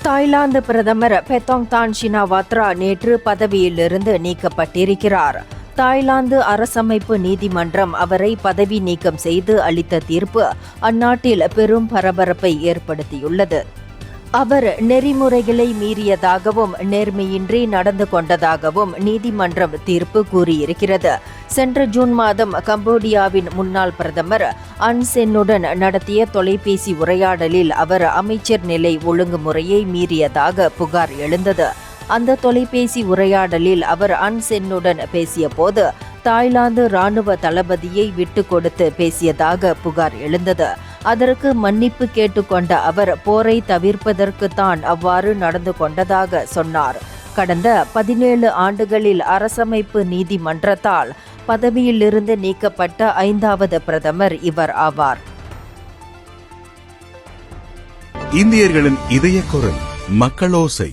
Thailand பிரதமர் பெத்தோங்தான் ஷினவாத்ரா நேற்று பதவியிலிருந்து நீக்கப்பட்டிருக்கிறார். தாய்லாந்து அரசமைப்பு நீதிமன்றம் அவரை பதவி நீக்கம் செய்து அளித்த தீர்ப்பு அந்நாட்டில் பெரும் பரபரப்பை ஏற்படுத்தியுள்ளது. அவர் நெறிமுறைகளை மீறியதாகவும் நேர்மையின்றி நடந்து கொண்டதாகவும் நீதிமன்றம் தீர்ப்பு கூறியிருக்கிறது. சென்ற ஜூன் மாதம் கம்போடியாவின் முன்னாள் பிரதமர் அன் சென்னுடன் நடத்திய தொலைபேசி உரையாடலில் அவர் அமைச்சர் நிலை ஒழுங்குமுறையை மீறியதாக புகார் எழுந்தது. அந்த தொலைபேசி உரையாடலில் அவர் அன் சென்னுடன் பேசிய போது தாய்லாந்து இராணுவ தளபதியை விட்டு கொடுத்து பேசியதாக புகார் எழுந்தது. அதற்கு மன்னிப்பு கேட்டுக்கொண்ட அவர் போரை தவிர்ப்பதற்கு தான் அவ்வாறு நடந்து கொண்டதாக சொன்னார். கடந்த 17 ஆண்டுகளில் அரசமைப்பு நீதிமன்றத்தால் பதவியிலிருந்து நீக்கப்பட்ட 5வது பிரதமர் இவர் ஆவார். இந்தியர்களின் இதய குரல் மக்களோசை.